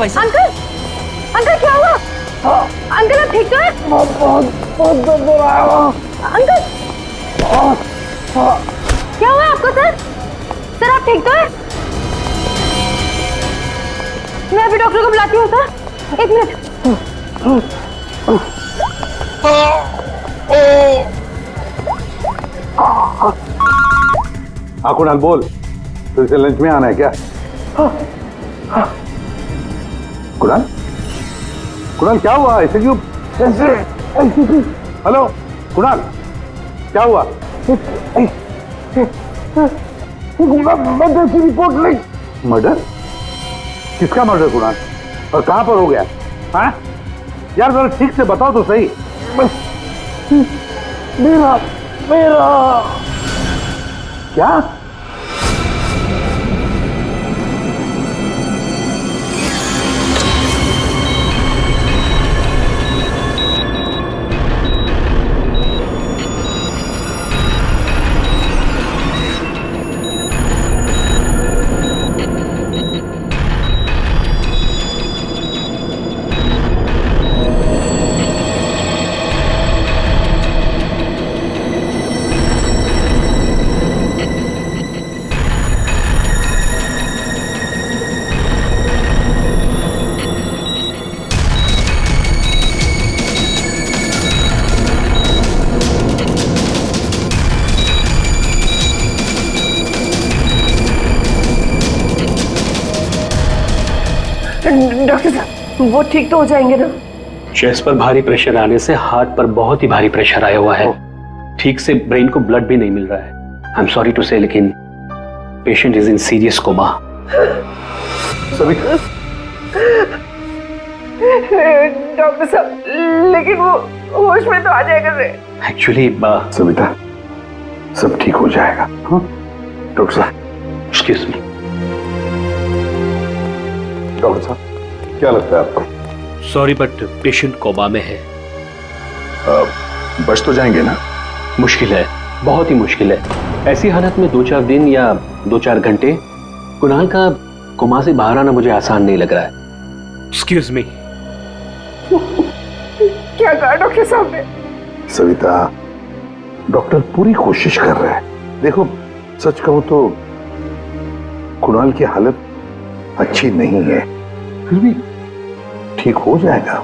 भाई साहब? Uncle uncle क्या हुआ? अंकल आप ठीक तो है? बहुत दर्द हो रहा है अंकल क्या हुआ आपको सर? सर आप ठीक तो है? मैं अभी डॉक्टर को बुलाती हूँ सर, 1 मिनट। हाँ कुणाल बोल, फिर से लंच में आना है क्या? कुणाल कुणाल क्या हुआ? ऐसे क्यों? हेलो कुणाल क्या हुआ? मर्डर की रिपोर्ट लिख। मर्डर? किसका मर्डर कुणाल? और कहां पर हो गया? हाँ यार जरा ठीक से बताओ तो सही। मेरा मेरा क्या? डॉक्टर साहब वो ठीक तो हो जाएंगे ना? चेस्ट पर भारी प्रेशर आने से हार्ट पर बहुत ही भारी प्रेशर आया हुआ है। ठीक से ब्रेन को ब्लड भी नहीं मिल रहा है। I am sorry to say, लेकिन patient is in serious coma. Doctor साहब लेकिन वो होश में तो आ जाएगा रे। एक्चुअली सविता सब ठीक हो जाएगा। डॉक्टर साहब एक्सक्यूज मी। डॉक्टर साहब क्या लगता है आपको? सॉरी बट पेशेंट कोमा में है। बच तो जाएंगे ना? मुश्किल है, बहुत ही मुश्किल है। ऐसी हालत में 2-4 दिन या 2-4 घंटे कुणाल का कोमा से बाहर आना मुझे आसान नहीं लग रहा है। Excuse me. क्या कहा डॉक्टर साहब ने? सविता डॉक्टर पूरी कोशिश कर रहे हैं। देखो सच कहूं तो कुणाल की हालत अच्छी नहीं है, फिर भी ठीक हो जाएगा।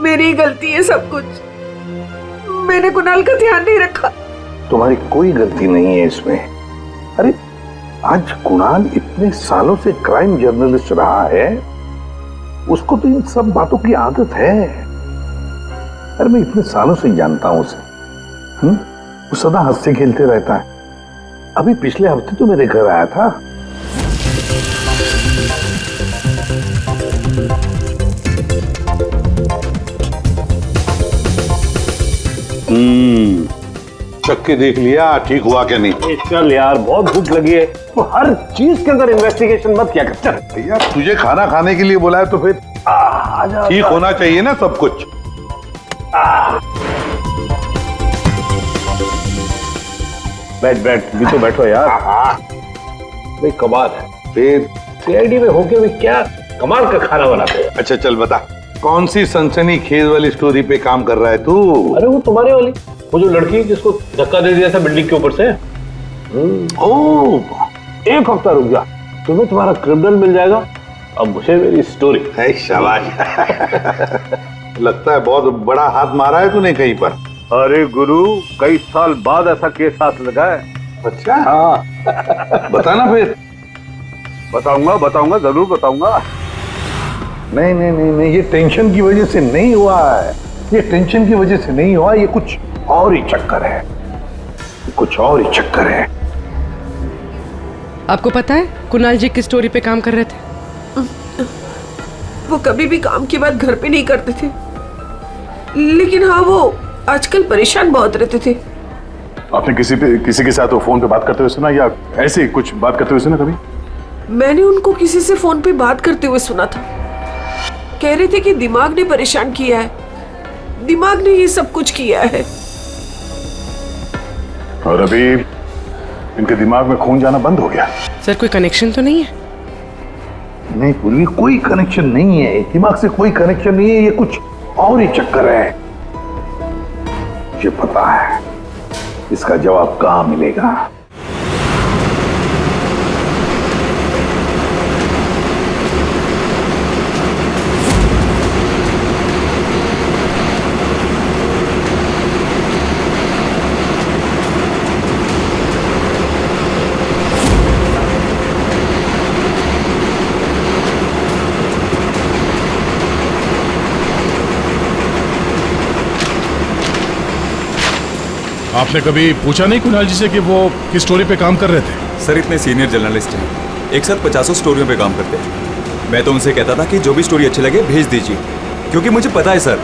मेरी गलती है सब कुछ, मैंने कुणाल का ध्यान नहीं रखा। तुम्हारी कोई गलती नहीं है इसमें। अरे आज कुणाल इतने सालों से क्राइम जर्नलिस्ट रहा है, उसको तो इन सब बातों की आदत है। अरे मैं इतने सालों से जानता हूं उसे। वो सदा हंसते खेलते रहता है। अभी पिछले हफ्ते तो मेरे घर आया था। चख के देख लिया ठीक हुआ क्या नहीं? चल यार बहुत भूख लगी है, तो हर चीज के अंदर इन्वेस्टिगेशन मत क्या कर। चल भैया तुझे खाना खाने के लिए बोला है तो फिर ठीक होना चाहिए ना सब कुछ। बैठ भी तो बैठो यार। भाई कमाल है, फिर सीआईडी में होके भी क्या कमाल का खाना बनाते हैं। अच्छा चल बता, कौन सी सनसनी खेज वाली स्टोरी पे काम कर रहा है तू? अरे वो तुम्हारे वाली, वो जो लड़की जिसको धक्का दे दिया था बिल्डिंग के ऊपर से। ओह 1 हफ्ता रुक जा, तुम्हें तुम्हारा क्रिमिनल मिल जाएगा, अब मुझे मेरी स्टोरी। है शाबाश। लगता है बहुत बड़ा हाथ मारा है तूने कहीं पर। अरे गुरु कई साल बाद ऐसा केस हाथ लगा है। अच्छा हाँ बताना फिर। बताऊंगा जरूर बताऊंगा। नहीं नहीं नहीं नहीं, ये टेंशन की वजह से नहीं हुआ है, ये टेंशन की वजह से नहीं हुआ, ये कुछ और ही चक्कर है, कुछ और ही चक्कर है। आपको पता है कुणाल जी किस स्टोरी पे काम कर रहे थे? वो कभी भी काम की बात घर पे नहीं करते थे, लेकिन हाँ वो आजकल परेशान बहुत रहते थे। आपने किसी के साथ वो फोन पे बात करते हुए सुना या ऐसे कुछ बात करते हुए सुना कभी? मैंने उनको किसी से फोन पे बात करते हुए सुना था। कह रहे थे कि दिमाग ने परेशान किया है, दिमाग ने ये सब कुछ किया है। और अभी इनके दिमाग में खून जाना बंद हो गया। सर कोई कनेक्शन तो नहीं है? नहीं पूर्वी, कोई कनेक्शन नहीं है, दिमाग से कोई कनेक्शन नहीं है, ये कुछ और ही चक्कर है। मुझे पता है इसका जवाब कहां मिलेगा। आपने कभी पूछा नहीं कुणाल जी से कि वो किस स्टोरी पे काम कर रहे थे? सर इतने सीनियर जर्नलिस्ट हैं, एक साथ 50 स्टोरियों पे काम करते हैं। मैं तो उनसे कहता था कि जो भी स्टोरी अच्छी लगे भेज दीजिए, क्योंकि मुझे पता है सर,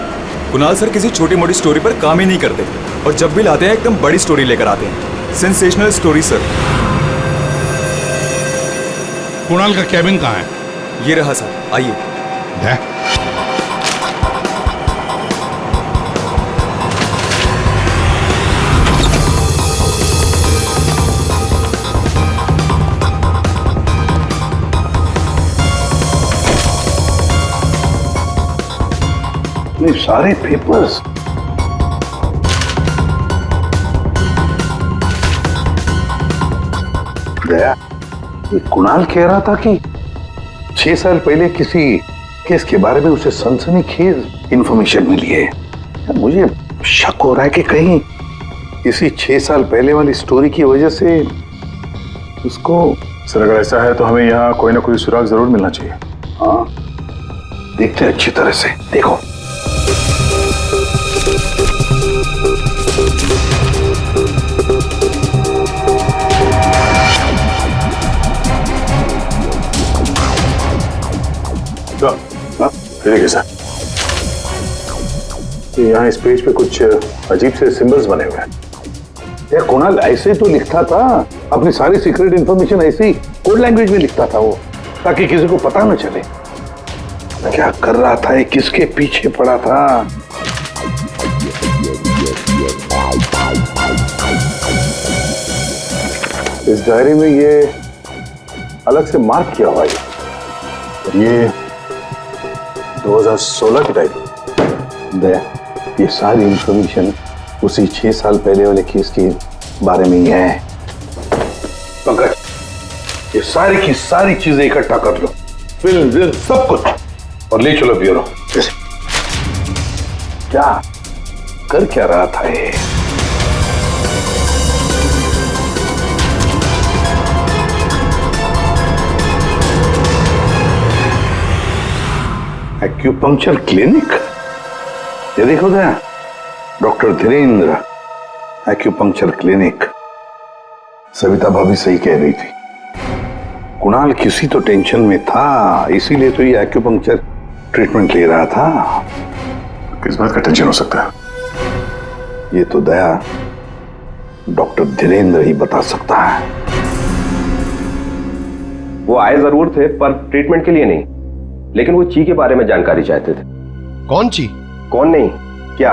कुणाल सर किसी छोटी मोटी स्टोरी पर काम ही नहीं करते और जब भी लाते हैं एकदम बड़ी स्टोरी लेकर आते हैं, सेंसेशनल स्टोरी सर। कुणाल का कैबिन कहाँ है? ये रहा सर, आइए। ये सारे पेपर्स गया। ये कुणाल कह रहा था कि 6 साल पहले किसी केस के बारे में उसे सनसनीखेज इंफॉर्मेशन मिली है। मुझे शक हो रहा है कि कहीं इसी 6 साल पहले वाली स्टोरी की वजह से उसको। सर अगर ऐसा है तो हमें यहाँ कोई ना कोई सुराग जरूर मिलना चाहिए। हाँ, देखते हैं अच्छी तरह से। देखो देखिए सर, यहाँ इस पेज पे कुछ अजीब से सिंबल्स बने हुए हैं। ये कुणाल ऐसे तो लिखता था, अपनी सारी सीक्रेट इंफॉर्मेशन ऐसे ही कोड लैंग्वेज में लिखता था वो, ताकि किसी को पता न चले क्या कर रहा था, ये किसके पीछे पड़ा था। इस डायरी में ये अलग से मार्क किया हुआ है, ये 2016 की डायरी। ये सारी इंफॉर्मेशन उसी 6 साल पहले वाले केस के बारे में ही है। पंकज, ये सारी की सारी चीजें इकट्ठा कर लो, फिल्म सब कुछ, और ले चलो ब्यूरो। क्या कर क्या रहा था ये? एक्यूपंक्चर क्लिनिक, ये देखो क्या, doctor Dhirendra acupuncture clinic. Savita भाभी सही कह रही थी, कुणाल किसी तो टेंशन में था, इसीलिए तो ये एक्यूपंक्चर ट्रीटमेंट ले रहा था। किस बात का टेंशन हो सकता है? ये तो दया डॉक्टर धीरेन्द्र ही बता सकता है। वो आए जरूर थे पर ट्रीटमेंट के लिए नहीं, लेकिन वो ची के बारे में जानकारी चाहते थे। कौन ची? कौन नहीं, क्या?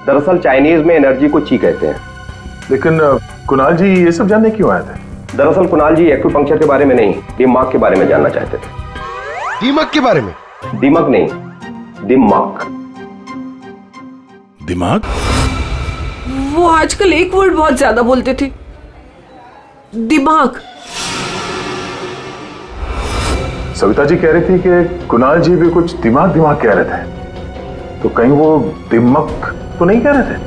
दरअसल चाइनीज में एनर्जी को ची कहते हैं। लेकिन कुणाल जी ये सब जानने क्यों आए थे? दरअसल कुणाल जी एक्यूपंक्चर के बारे में नहीं, दिमाग के बारे में जानना चाहते थे। दिमाग के बारे में? दिमाग नहीं, दिमाग। दिमाग? वो आजकल एक वर्ड बहुत ज्यादा बोलते थे, दिमाग। सविता जी कह रही थी कि कुणाल जी भी कुछ दिमाग दिमाग कह रहे थे, तो कहीं वो दिमाग तो नहीं कह रहे थे?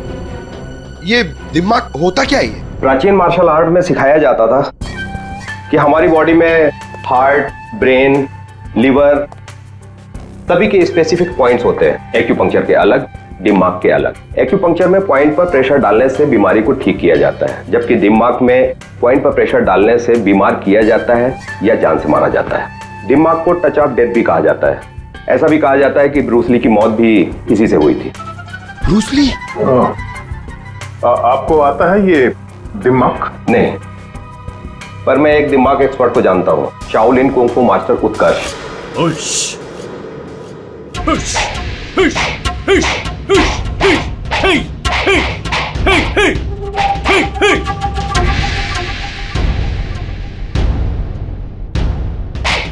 ये दिमाग होता क्या है? प्राचीन मार्शल आर्ट में सिखाया जाता था कि हमारी बॉडी में हार्ट, ब्रेन, लिवर सभी के स्पेसिफिक पॉइंट्स होते हैं। एक्यूपंक्चर के अलग, दिमाग के अलग। एक्यूपंक्चर में पॉइंट पर प्रेशर डालने से बीमारी को ठीक किया जाता है, जबकि दिमाग में पॉइंट पर प्रेशर डालने से बीमार किया जाता है या जान से मारा जाता है। दिमाग को टच ऑफ डेथ भी कहा जाता है। ऐसा भी कहा जाता है कि ब्रूस ली की मौत भी इसी से हुई थी। Bruce Lee? आपको आता है ये दिमाग? नहीं, पर मैं एक दिमाग एक्सपर्ट को जानता हूँ, शाओलिन कुंग फू मास्टर उत्कर्ष।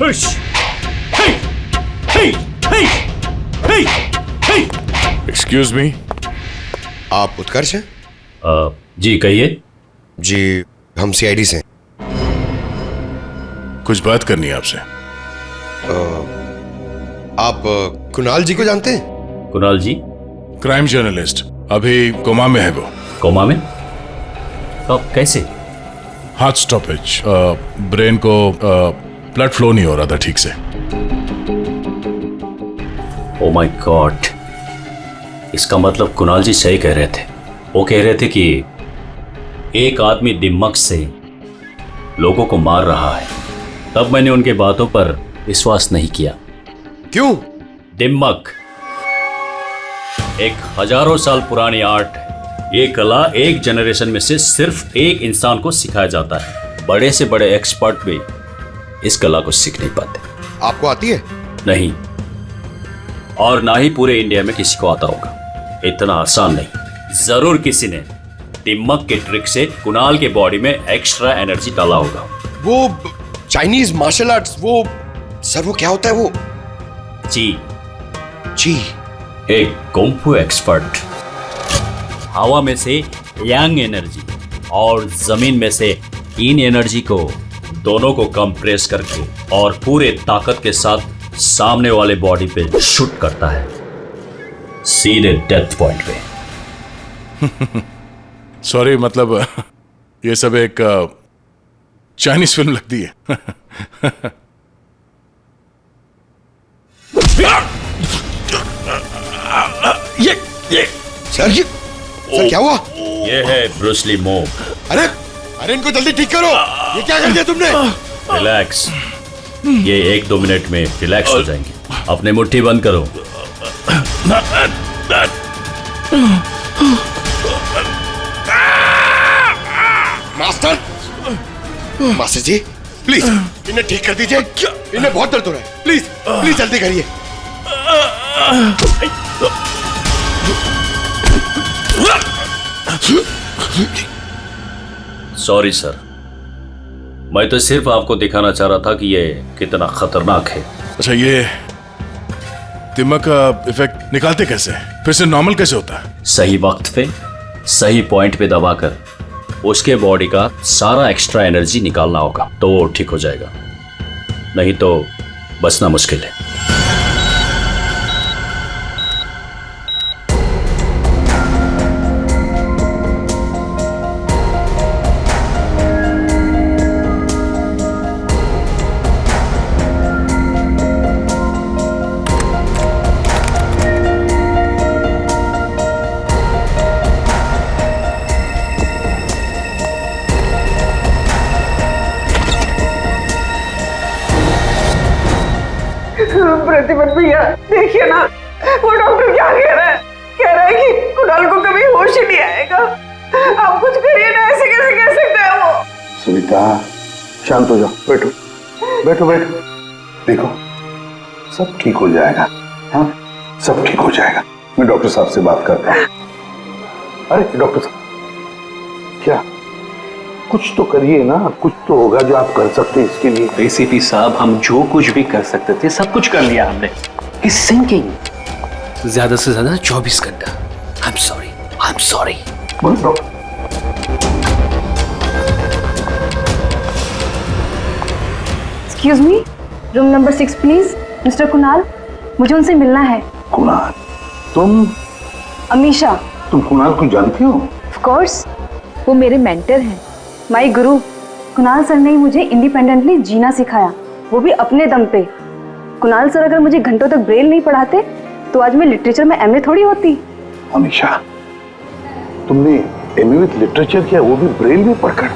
Push! एक्सक्यूज मी, आप उत्कर्ष हैं? जी कहिए। जी, हम सीआईडी से हैं। कुछ बात करनी है आपसे। आप कुणाल जी को जानते हैं? कुणाल जी? क्राइम जर्नलिस्ट, अभी कोमा में है वो। कोमा में? कब, कैसे? हार्ट स्टॉपेज, ब्रेन को ब्लड फ्लो नहीं हो रहा था ठीक से। ओ माय गॉड, इसका मतलब कुणाल जी सही कह रहे थे। वो कह रहे थे कि एक आदमी दिमाग से लोगों को मार रहा है। तब मैंने उनके बातों पर विश्वास नहीं किया। क्यों? दिमाग एक हजारों साल पुरानी आर्ट है। ये कला एक जनरेशन में से सिर्फ एक इंसान को सिखाया जाता है। बड़े से बड़े एक्सपर्ट भी इस कला को सीख नहीं पाते। आपको आती है? नहीं, और ना ही पूरे इंडिया में किसी को आता होगा। इतना आसान नहीं। जरूर किसी ने दिमाग के ट्रिक से कुणाल के बॉडी में एक्स्ट्रा एनर्जी डाला होगा। वो चाइनीज मार्शल आर्ट्स, वो सर वो क्या होता है वो? जी, जी, एक कुंफू एक्सपर्ट हवा में से यांग एनर्जी और जमीन में से इन एनर्जी को दोनों को कंप्रेस करके और पूरे ताकत के साथ सामने वाले बॉडी पे शूट करता है, सीधे डेथ पॉइंट पे। सॉरी, मतलब ये सब एक चाइनीज फिल्म लगती है। ये सर क्या हुआ? ये है ब्रूस ली मूव। अरे अरे, इनको जल्दी ठीक करो। ये क्या कर दिया तुमने? रिलैक्स, ये 1-2 मिनट में रिलैक्स हो जाएंगे। अपने मुट्ठी बंद करो। मास्टर, मास्टर जी प्लीज इन्हें ठीक कर दीजिए। इन्हें बहुत दर्द हो रहा है। प्लीज प्लीज जल्दी करिए। सॉरी सर, मैं तो सिर्फ आपको दिखाना चाह रहा था कि ये कितना खतरनाक है। अच्छा, ये दिमाग का इफेक्ट निकालते कैसे? फिर से नॉर्मल कैसे होता है? सही वक्त पे सही पॉइंट पे दबाकर उसके बॉडी का सारा एक्स्ट्रा एनर्जी निकालना होगा, तो वो ठीक हो जाएगा। नहीं तो बचना मुश्किल है। प्रतिपन भैया, देखिए ना, वो डॉक्टर क्या कह रहा है? कह रहा है कि कुणाल को कभी होश ही नहीं आएगा। आप कुछ करिए ना, ऐसे कैसे कह सकता है वो? सविता, शांत हो जाओ, बैठो बैठो बैठो। देखो, सब ठीक हो जाएगा। हाँ, सब ठीक हो जाएगा। मैं डॉक्टर साहब से बात करता हूँ। अरे डॉक्टर साहब, क्या कुछ तो करिए ना, कुछ तो होगा जो आप कर सकते हैं इसके लिए। एसीपी साहब, हम जो कुछ भी कर सकते थे सब कुछ कर लिया हमने। He's sinking. ज्यादा से ज्यादा 24 घंटा। I'm sorry. Excuse me, room number 6 please. Mister Kunal, मुझे उनसे मिलना है। कुणाल? तुम? अमीशा। तुम कुणाल को जानती हो? ऑफ कोर्स, वो मेरे मेंटर हैं, माय गुरु। कुणाल सर ने ही मुझे इंडिपेंडेंटली जीना सिखाया, वो भी अपने दम पे। कुणाल सर अगर मुझे घंटों तक ब्रेल नहीं पढ़ाते तो आज मैं लिटरेचर में एमए थोड़ी होती। अमीशा, तुमने एमए विद लिटरेचर किया, वो भी ब्रेल में पढ़कर?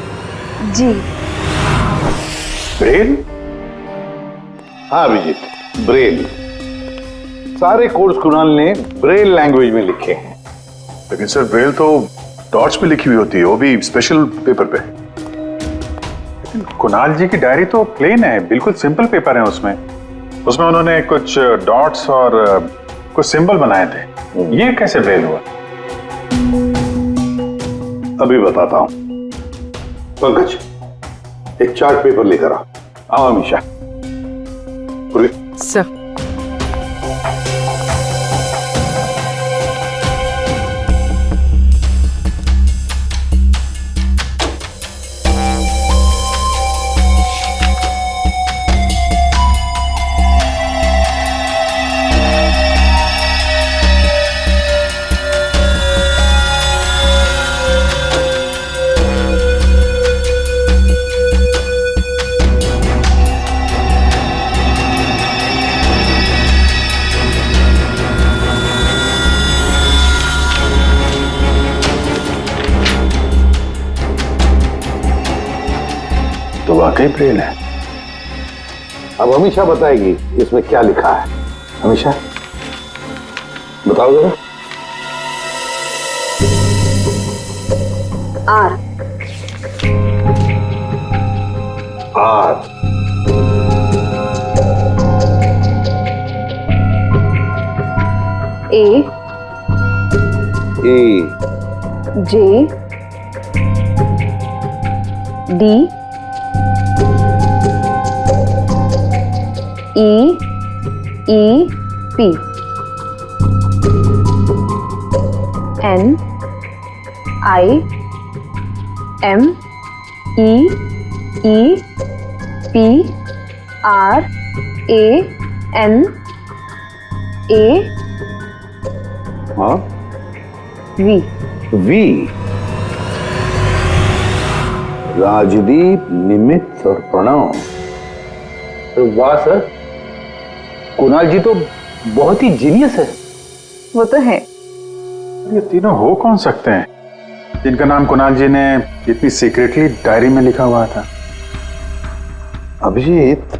जी। ब्रेल? हाँ अभिजीत, ब्रेल। सारे कोर्स कुणाल ने ब्रेल लैंग्वेज में लिखे हैं। लेकिन सर, ब्रेल तो डॉट्स पे लिखी हुई होती है, वो भी स्पेशल पेपर पे। कुणाल जी की डायरी तो प्लेन है, बिल्कुल सिंपल पेपर है। उसमें उन्होंने कुछ डॉट्स और कुछ सिंबल बनाए थे। ये कैसे ब्रेल हुआ? अभी बताता हूं। पंकज, एक चार्ट पेपर लेकर आओ। अमीशा, सर। तो वाकई ब्रेन है। अब हमेशा बताएगी इसमें क्या लिखा है। हमेशा बताओ जरा। R. R. A. A. J. D. E. E. P. N. I. M. E. E. P. R. A. N. A. हाँ वी। वी। राजदीप, निमित और प्रणव। वाह सर, कुणाल जी तो बहुत ही जीनियस है। वो तो है। ये तीनों हो कौन सकते हैं जिनका नाम कुणाल जी ने इतनी सीक्रेटली डायरी में लिखा हुआ था? अभिजीत,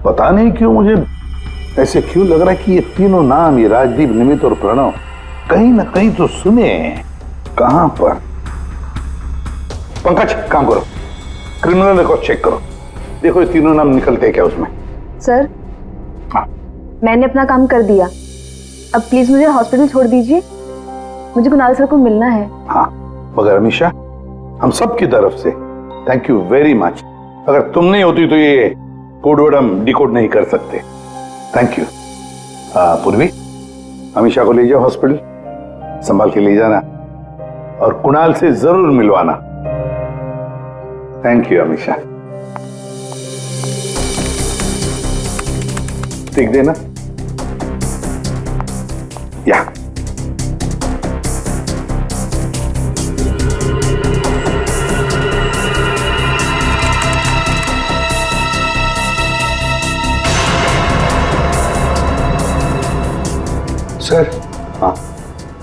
पता नहीं क्यों मुझे ऐसे क्यों लग रहा है कि ये तीनों नाम, ये राजदीप, निमित और प्रणव, कहीं ना कहीं तो सुने। कहां पर? पंकज, काम करो, क्रिमिनल रिकॉर्ड चेक करो, देखो ये तीनों नाम निकलते हैं क्या उसमें। सर, हाँ। मैंने अपना काम कर दिया, अब प्लीज मुझे हॉस्पिटल छोड़ दीजिए, मुझे कुणाल सर को मिलना है। हाँ, मगर अमीशा, हम सब की तरफ से थैंक यू वेरी मच। अगर तुम नहीं होती तो ये कोड हम डिकोड नहीं कर सकते। Thank you. पूर्वी, अमीशा को ले जाओ हॉस्पिटल, संभाल के ले जाना और कुणाल से जरूर मिलवाना। Thank you Amisha. देख देना या सर। हाँ,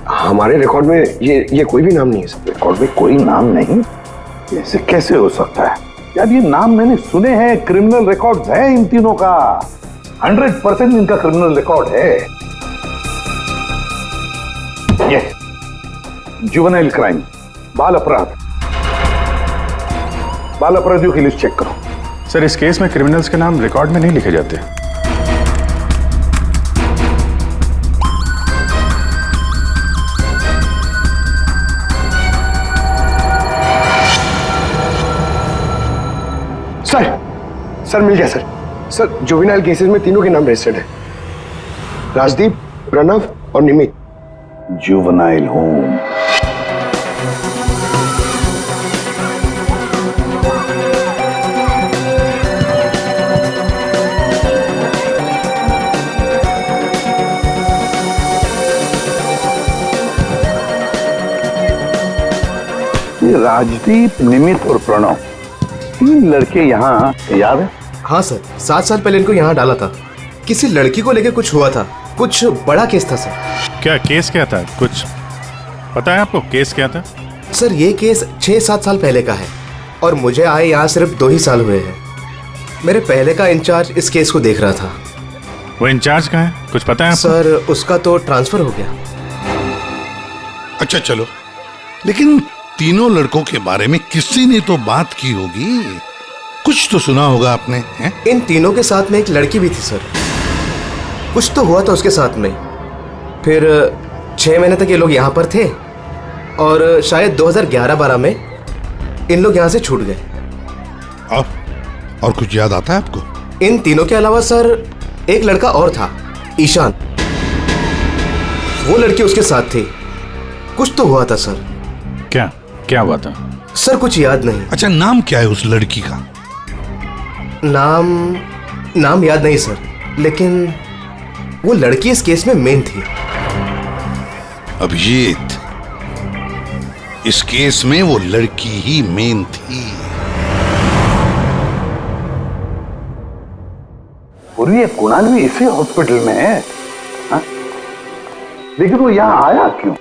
हमारे रिकॉर्ड में ये कोई भी नाम नहीं है सर। रिकॉर्ड में कोई नाम नहीं? ऐसे कैसे हो सकता है यार? ये नाम मैंने सुने हैं, क्रिमिनल रिकॉर्ड है इन तीनों का, 100% इनका क्रिमिनल रिकॉर्ड है। ये जुवेनाइल क्राइम, बाल अपराध, बाल अपराधियों की लिस्ट चेक करो। सर, इस केस में क्रिमिनल्स के नाम रिकॉर्ड में नहीं लिखे जाते। सर मिल गया सर। सर, जुवेनाइल केसेस में तीनों के नाम रजिस्टर्ड है, राजदीप, प्रणव और निमित। Juvenile home. ये राजदीप, निमित और प्रणव, तीन लड़के यहाँ याद है? हाँ सर, 7 साल पहले इनको यहाँ डाला था। किसी लड़की को लेकर कुछ हुआ था, कुछ बड़ा केस था सर। क्या केस क्या था? कुछ पता है आपको केस क्या था? सर, ये केस 6-7 साल पहले का है और मुझे आए यहाँ सिर्फ 2 ही साल हुए हैं। मेरे पहले का इंचार्ज इस केस को देख रहा था। वो इंचार्ज कहाँ है, कुछ पता है आपको? सर, उसका तो ट्रांसफर हो गया। अच्छा चलो, लेकिन तीनों लड़कों के बारे में किसी ने तो बात की होगी, कुछ तो सुना होगा आपने, हैं? इन तीनों के साथ में एक लड़की भी थी सर, कुछ तो हुआ था उसके साथ में। फिर 6 महीने तक ये लोग यहाँ पर थे और शायद 2011-12 में इन लोग यहाँ से छूट गए। और कुछ याद आता है आपको? इन तीनों के अलावा सर एक लड़का और था, ईशान, वो लड़की उसके साथ थी। कुछ तो हुआ था सर। क्या हुआ था? सर कुछ याद नहीं। अच्छा, नाम क्या है उस लड़की का? नाम याद नहीं सर, लेकिन वो लड़की इस केस में मेन थी। अभिजीत, इस केस में वो लड़की ही मेन थी। पूरी ये कुणाल भी इसी हॉस्पिटल में है, हा? लेकिन वो यहां आया क्यों?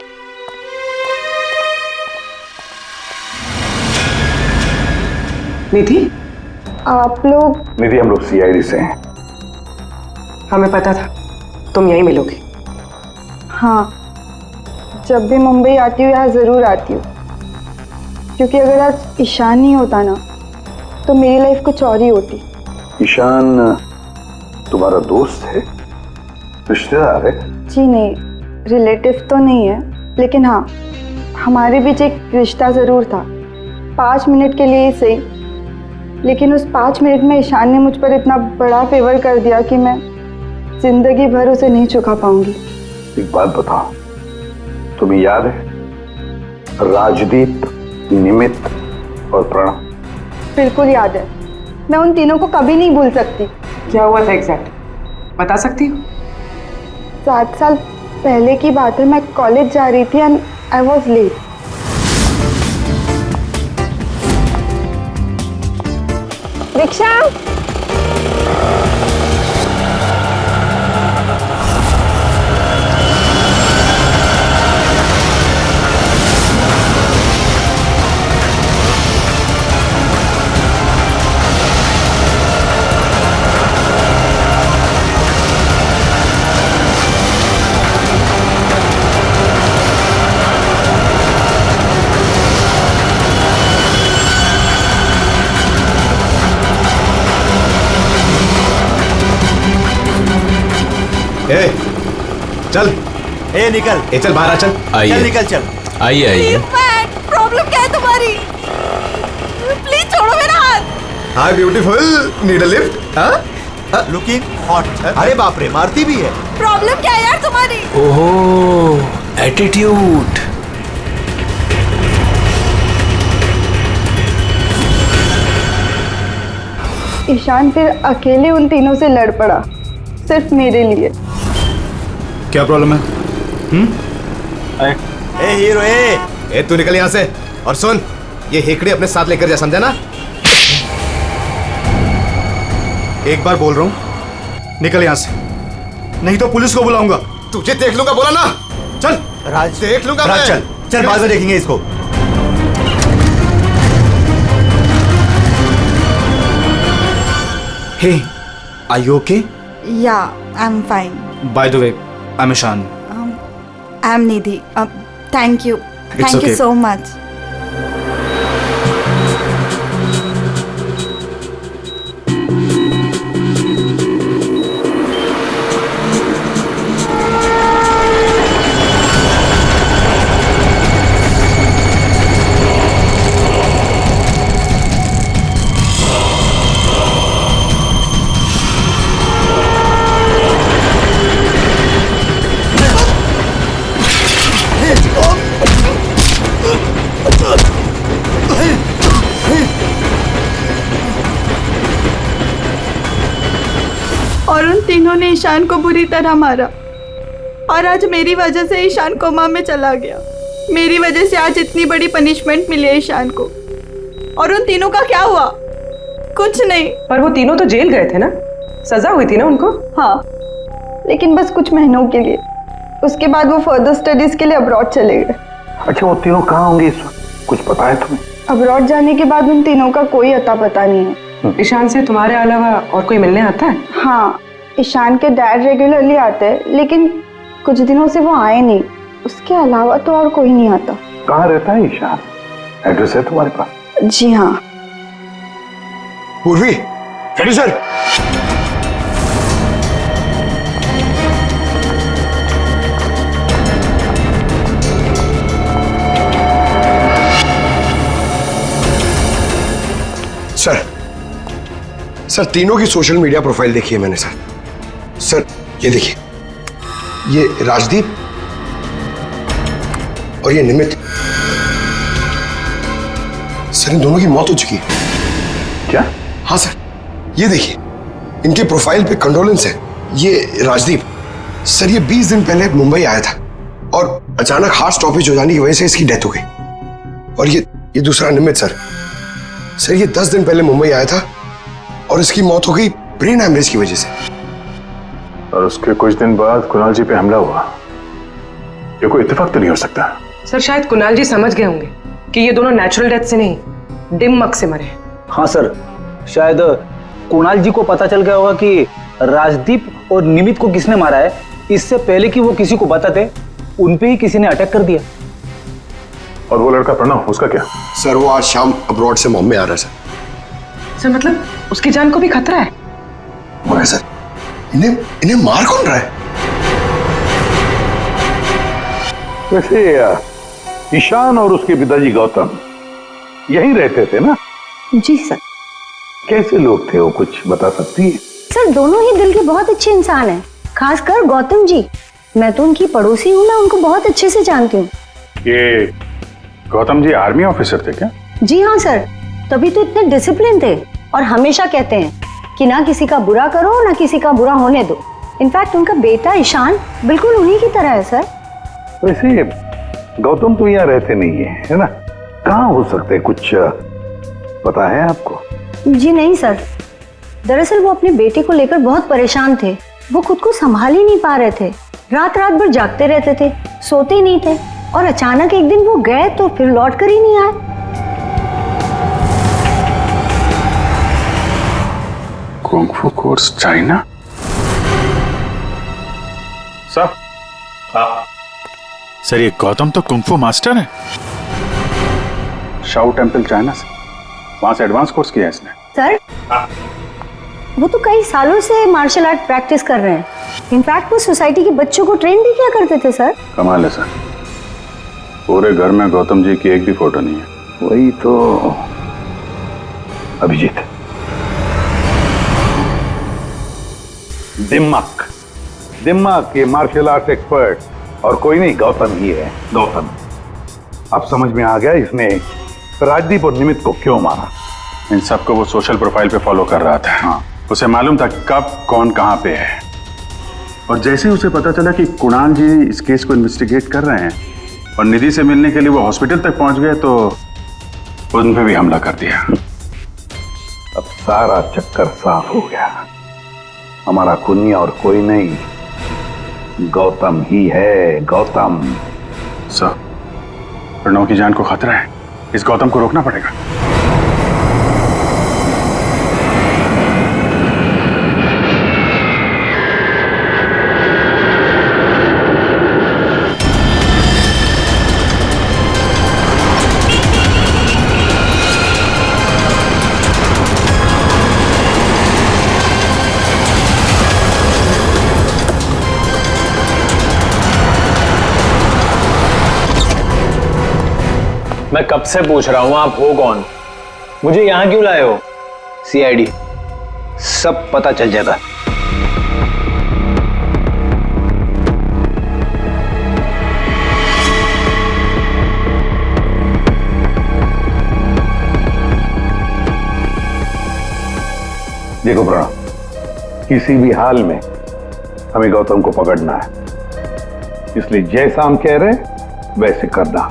निधि, आप लोग? निधि, हम लोग सीआईडी से हैं। हमें पता था तुम यहीं मिलोगे। हाँ, जब भी मुंबई आती हूँ यहाँ ज़रूर आती हूँ, क्योंकि अगर आज ईशान नहीं होता ना तो मेरी लाइफ कुछ और ही होती। ईशान तुम्हारा दोस्त है, रिश्तेदार है? जी नहीं, रिलेटिव तो नहीं है, लेकिन हाँ हमारे बीच एक रिश्ता ज़रूर था, 5 मिनट के लिए ही सही। लेकिन उस 5 मिनट में ईशान ने मुझ पर इतना बड़ा फेवर कर दिया कि मैं जिंदगी भर उसे नहीं चुका पाऊंगी। एक बात बताओ, तुम्हें याद है राजदीप, निमित और प्रणव? बिल्कुल याद है, मैं उन तीनों को कभी नहीं भूल सकती। क्या हुआ था एग्जैक्ट बता सकती हो? 7 साल पहले की बात है, मैं कॉलेज जा रही थी and I was late. Rickshaw, चल निकल। चल बाहर आ, चल। चल निकल, चल। आइए आइए। प्रॉब्लम क्या है तुम्हारी? प्लीज छोड़ो मेरा हाथ। हाय ब्यूटीफुल, नीड अ लिफ्ट? हाँ, लुकिंग हॉट। अरे बाप रे, मारती भी है। प्रॉब्लम क्या है यार तुम्हारी? ओहो, एटीट्यूड। ईशान फिर अकेले उन तीनों से लड़ पड़ा, सिर्फ मेरे लिए। क्या प्रॉब्लम है? ए हीरो, तू निकल यहाँ से। और सुन, ये हेकड़े अपने साथ लेकर जा, समझा ना? एक बार बोल रहा हूँ, निकल यहाँ से, नहीं तो पुलिस को बुलाऊंगा। तुझे देख लूंगा, बोला ना? चल राज, देख लूंगा राज, मैं। चल चल, बाद में देखेंगे इसको। Hey, are you okay? Yeah, I'm fine. By the way, I'm Ishan. I'm Nidhi. Thank you. Thank you so much. और उन तीनों ने ईशान को बुरी तरह मारा, और आज मेरी वजह से ईशान कोमा में चला गया। मेरी वजह से आज इतनी बड़ी पनिशमेंट मिली है ईशान को। और उन तीनों का क्या हुआ? कुछ नहीं। पर वो तीनों तो जेल गए थे ना, सजा हुई थी ना उनको? हाँ, लेकिन बस कुछ महीनों के लिए। उसके बाद वो फर्दर स्टडीज के लिए अब्रॉड चले गए। अच्छा, वो तीनों कहाँ होंगे इस वक्त? कुछ पता है तुम्हें? अब्रॉड जाने के बाद उन तीनों का कोई अता पता नहीं है। ईशान से तुम्हारे अलावा और कोई मिलने आता है? हाँ, ईशान के डैड रेगुलरली आते हैं, लेकिन कुछ दिनों से वो आए नहीं। उसके अलावा तो और कोई नहीं आता। कहाँ रहता है ईशान? एड्रेस है तुम्हारे पास? जी हाँ। पूर्वी, चलिए सर। सर, तीनों की सोशल मीडिया प्रोफाइल देखी है मैंने सर। ये देखिए, ये राजदीप और ये निमित। सर, इन दोनों की मौत हो चुकी है। क्या? हाँ सर, ये देखिए, इनके प्रोफाइल पे कंडोलेंस है। ये राजदीप सर, ये 20 दिन पहले मुंबई आया था और अचानक हार्ट स्टॉपेज हो जाने की वजह से इसकी डेथ हो गई। और ये दूसरा निमित सर, ये 10 दिन पहले मुंबई आया था और इसकी मौत हो गई ब्रेन हैमरेज की वजह से। और उसके कुछ दिन बाद कुणाल जी पे हमला हुआ। ये कोई इत्तेफाक तो नहीं हो सकता। सर, शायद कुणाल जी समझ गए होंगे कि ये दोनों नेचुरल डेथ से नहीं, दिमाग से मरे। हाँ सर, शायद कुणाल जी को पता चल गया होगा कि राजदीप और निमित को किसने मारा है। इससे पहले कि वो किसी को बताते, उन पे ही किसी ने अटैक कर दिया। और वो लड़का प्रणव, उसका क्या? सर वो आज शाम अब्रॉड से बॉम्बे आ रहा है सर। सर मतलब उसकी जान को भी खतरा है? मगर सर इन्हें मार कौन रहा है? वैसे ईशान और उसके पिताजी गौतम यहीं रहते थे ना? जी सर। कैसे लोग थे वो, कुछ बता सकती है? सर दोनों ही दिल के बहुत अच्छे इंसान हैं, खासकर गौतम जी। मैं तो उनकी पड़ोसी हूँ, मैं उनको बहुत अच्छे से जानती हूँ। ये गौतम जी आर्मी ऑफिसर थे क्या? जी हाँ सर, तभी तो इतने डिसिप्लिन थे और हमेशा कहते हैं कि ना किसी का बुरा करो ना किसी का बुरा होने दो। इनफैक्ट उनका बेटा ईशान बिल्कुल उन्हीं की तरह है सर। वैसे गौतम तो यहाँ रहते नहीं है ना? कहाँ हो सकते, कुछ पता है आपको? जी नहीं सर, दरअसल वो अपने बेटे को लेकर बहुत परेशान थे। वो खुद को संभाल ही नहीं पा रहे थे, रात रात भर जागते रहते थे, सोते ही नहीं थे। और अचानक एक दिन वो गए तो फिर लौट कर ही नहीं आए। Kung fu course China? सर? हाँ सर, ये गौतम तो कुंग-फू मास्टर है। शाओ टेम्पल चाइना से, वहां से एडवांस कोर्स किया है इसने। सर वो तो कई सालों से मार्शल आर्ट प्रैक्टिस कर रहे हैं। इनफैक्ट वो सोसाइटी के बच्चों को ट्रेन भी किया करते थे सर। कमाल है सर, पूरे घर में गौतम जी की एक भी फोटो नहीं है। वही तो अभिजीत, दिमाग ये मार्शल आर्ट्स एक्सपर्ट और कोई नहीं, गौतम ही है। गौतम, अब समझ में आ गया इसने राजदीप और निमित को क्यों मारा। इन सबको वो सोशल प्रोफाइल पे फॉलो कर रहा था। हाँ। उसे मालूम था कब कौन कहां पे है, और जैसे ही उसे पता चला कि कुणाल जी इस केस को इन्वेस्टिगेट कर रहे हैं और निधि से मिलने के लिए वो हॉस्पिटल तक पहुंच गए, तो उन पे भी हमला कर दिया। अब सारा चक्कर साफ हो गया। हमारा कुनिया और कोई नहीं, गौतम ही है। गौतम। सर, प्रणव की जान को खतरा है, इस गौतम को रोकना पड़ेगा। मैं कब से पूछ रहा हूं आप हो कौन, मुझे यहां क्यों लाए हो? सीआईडी, सब पता चल जाएगा। देखो प्रणव, किसी भी हाल में हमें गौतम को पकड़ना है, इसलिए जैसा हम कह रहे वैसे करना।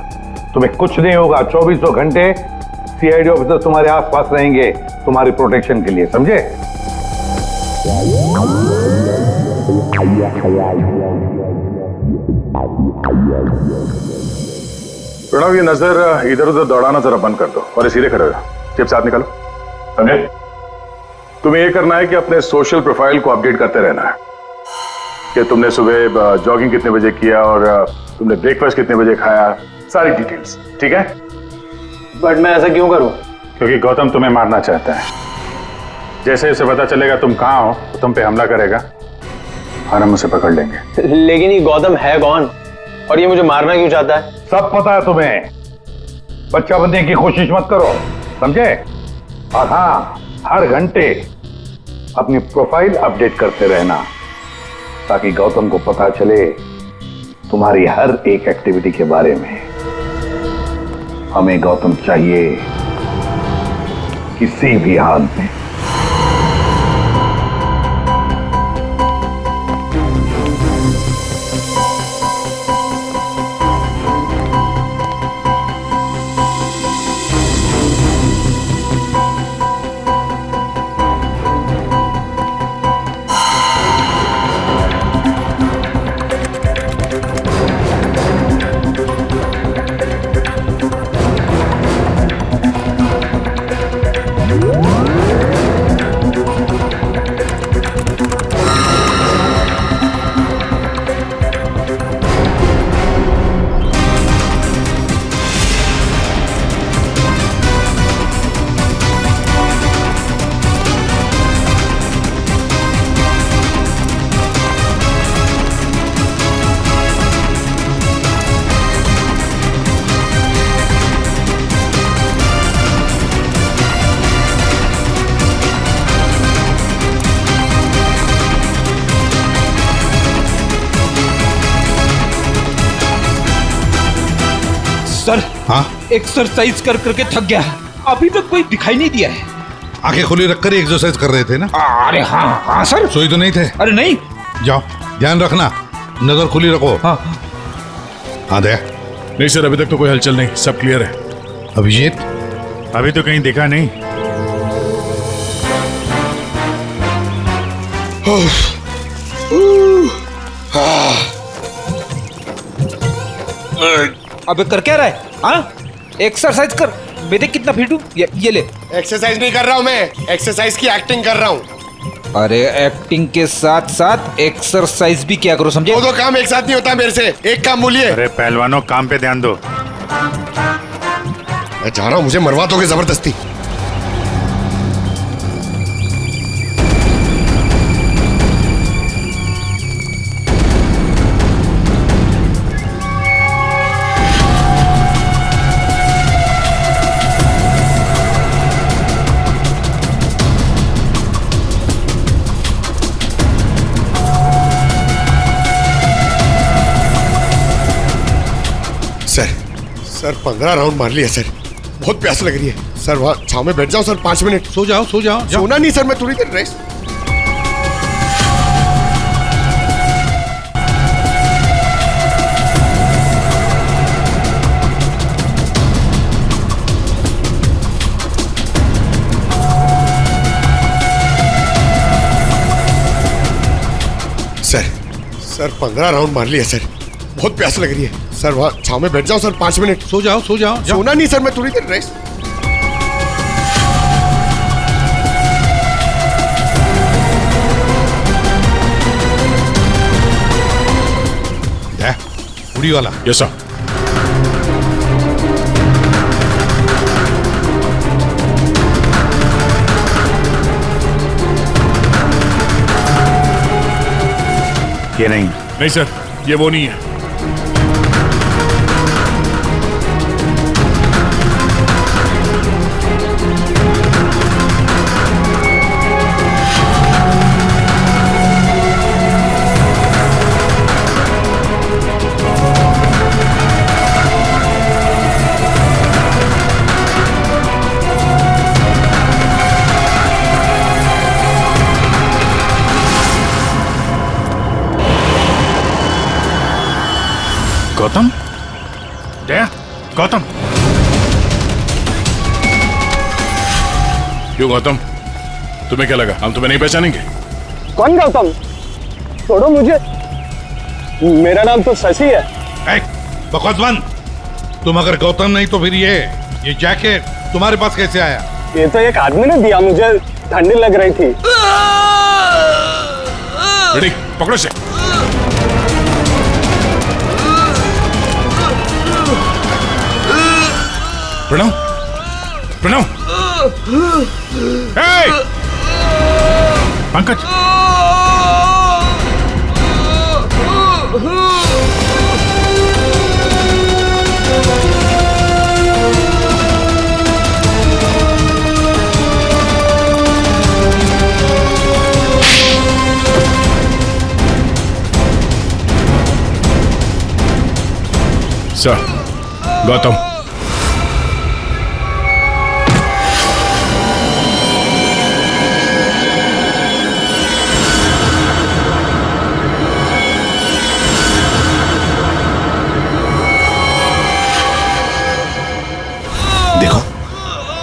तुम्हें कुछ नहीं होगा, 24 घंटे सीआईडी ऑफिसर तुम्हारे आसपास रहेंगे तुम्हारी प्रोटेक्शन के लिए, समझे? प्रणव, ये नजर इधर उधर दौड़ाना जरा बंद कर दो और सीधे खड़े हो जाओ। जेब से हाथ निकालो, समझे? तुम्हें ये करना है कि अपने सोशल प्रोफाइल को अपडेट करते रहना है कि तुमने सुबह जॉगिंग कितने बजे किया और तुमने ब्रेकफास्ट कितने बजे खाया, सारी डिटेल्स, ठीक है? बट मैं ऐसा क्यों करूं? क्योंकि गौतम तुम्हें मारना चाहता है। जैसे उसे पता चलेगा तुम कहां हो तो तुम पे हमला करेगा और हम उसे पकड़ लेंगे। लेकिन ये गौतम है कौन और ये मुझे मारना क्यों चाहता है? सब पता है तुम्हें, बच्चा बनने की कोशिश मत करो, समझे? और हाँ, हर घंटे अपनी प्रोफाइल अपडेट करते रहना ताकि गौतम को पता चले तुम्हारी हर एक एक्टिविटी के बारे में। हमें गौतम चाहिए किसी भी हाल में। सर हाँ एक्सरसाइज कर करके थक गया, अभी तक कोई दिखाई नहीं दिया है। आंखें खुली रखकर एक्सरसाइज कर रहे थे ना? अरे हाँ हाँ सर। सोई तो नहीं थे? अरे नहीं। जाओ ध्यान रखना, नजर खुली रखो। हाँ दया। नहीं सर, अभी तक तो कोई हलचल नहीं, सब क्लियर है। अभिजीत? अभी तो कहीं दिखा नहीं। अबे कर क्या रहा है? हाँ एक्सरसाइज कर, मैं देख कितना फिट हूँ। ये ले। एक्सरसाइज नहीं कर रहा हूँ मैं, एक्सरसाइज की एक्टिंग कर रहा हूँ। अरे एक्टिंग के साथ साथ एक्सरसाइज भी क्या करो, समझे? दो काम एक साथ नहीं होता मेरे से, एक काम बोलिए। अरे पहलवानों, काम पे ध्यान दो। मैं जा रहा हूँ, मुझे मरवा दोगे जबरदस्ती। सर 15 राउंड मार लिया सर, बहुत प्यास लग रही है सर। वहाँ छाव में बैठ जाओ सर, 5 मिनट। सो जाओ सो जाओ। सोना नहीं सर, मैं थोड़ी देर रेस्ट। सर 15 राउंड मार लिया सर, बहुत प्यास लग रही है सर। वहाँ छाव में बैठ जाओ सर, 5 मिनट। सो जाओ सो जाओ। सोना नहीं सर, मैं थोड़ी देर रेस्ट। उड़ी वाला। Yes sir. ये नहीं सर, ये वो नहीं है। गौतम? दया? गौतम? क्यों गौतम, तुम्हें क्या लगा हम तुम्हें नहीं पहचानेंगे? कौन गौतम? छोड़ो मुझे, मेरा नाम तो शशि है। बकवास बंद। तुम अगर गौतम नहीं तो फिर ये जैकेट तुम्हारे पास कैसे आया? ये तो एक आदमी ने दिया मुझे, ठंडी लग रही थी। पकड़ो से। प्रणव, प्रणव, पंकज, सर गौतम।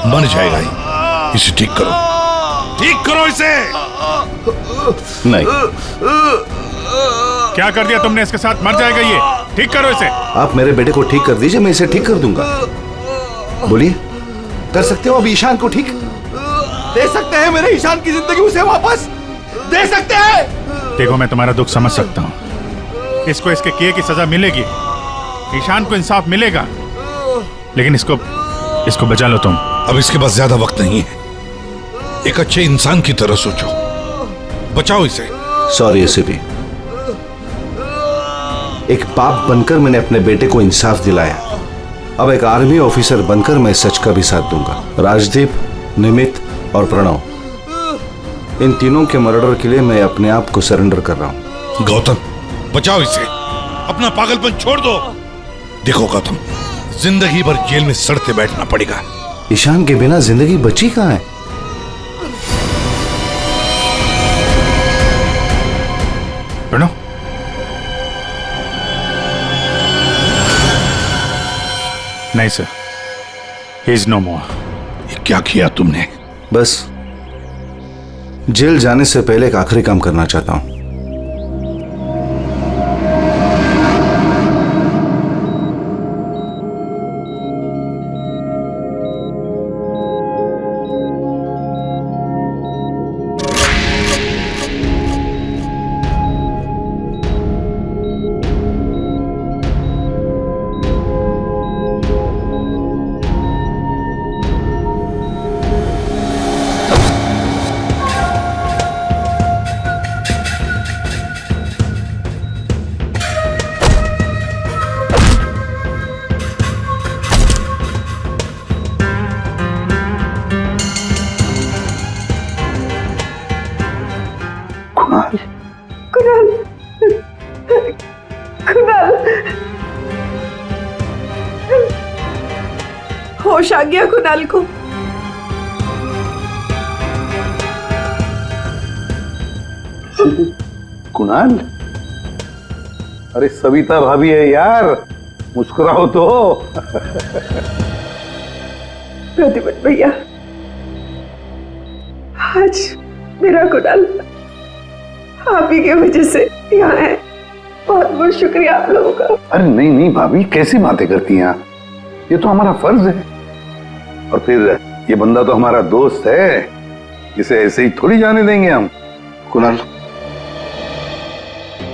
मर जाएगा ही, इसे ठीक करो, ठीक करो इसे। नहीं। क्या कर दिया तुमने इसके साथ? मर जाएगा ये, ठीक करो इसे। आप मेरे बेटे को ठीक कर दीजिए, मैं इसे ठीक कर दूंगा। बोलिए, कर सकते हो अब ईशान को ठीक? दे सकते हैं मेरे ईशान की जिंदगी उसे वापस दे सकते हैं। देखो मैं तुम्हारा दुख समझ सकता हूँ, इसको इसके किए की सजा मिलेगी, ईशान को इंसाफ मिलेगा, लेकिन इसको बचा लो तुम। अब इसके पास ज्यादा वक्त नहीं है, एक अच्छे इंसान की तरह सोचो, बचाओ इसे। सॉरी एसीपी, एक बाप बनकर मैंने अपने बेटे को इंसाफ दिलाया, अब एक आर्मी ऑफिसर बनकर मैं सच का भी साथ दूंगा। राजदीप, निमित और प्रणव, इन तीनों के मर्डर के लिए मैं अपने आप को सरेंडर कर रहा हूं। गौतम बचाओ इसे, अपना पागलपन छोड़ दो। देखो गौतम, जिंदगी भर जेल में सड़ते बैठना पड़ेगा। ईशान के बिना जिंदगी बची कहाँ है? प्रणव, नहीं सर, ही इज नो मोर। क्या किया तुमने? बस जेल जाने से पहले एक आखिरी काम करना चाहता हूं। कुणाल, होश आ गया कुणाल को। कुणाल, अरे सविता भाभी है यार, मुस्कुराओ तो। प्रतिपत भैया, आज मेरा कुणाल आप ही की वजह से यहाँ है। बहुत बहुत शुक्रिया आप लोगों का। अरे नहीं नहीं भाभी, कैसी बातें करती हैं आप? ये तो हमारा फर्ज है। और फिर ये बंदा तो हमारा दोस्त है, इसे ऐसे ही थोड़ी जाने देंगे हम। कुणाल,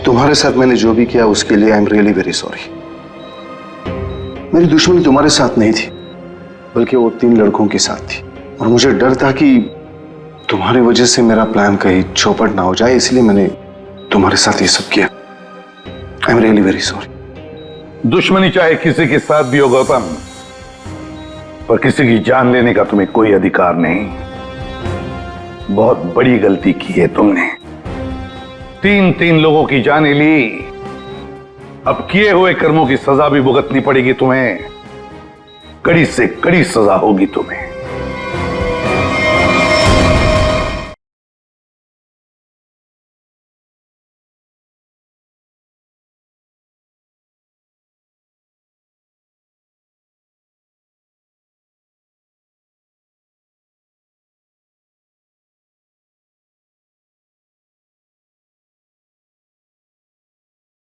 तुम्हारे साथ मैंने जो भी किया उसके लिए I am really very sorry. मेरी दुश्मनी तुम्हारे साथ नहीं थी, बल्कि वो 3 लड़कों के साथ थी। और मुझे डर था कि तुम्हारी वजह से मेरा प्लान कहीं चौपट ना हो जाए, इसलिए मैंने तुम्हारे साथ ये सब किया। I am really very sorry. दुश्मनी चाहे किसी के साथ भी हो गौतम, पर किसी की जान लेने का तुम्हें कोई अधिकार नहीं। बहुत बड़ी गलती की है तुमने। 3 लोगों की जानें ली, अब किए हुए कर्मों की सजा भी भुगतनी पड़ेगी तुम्हें। कड़ी से कड़ी सजा होगी तुम्हें।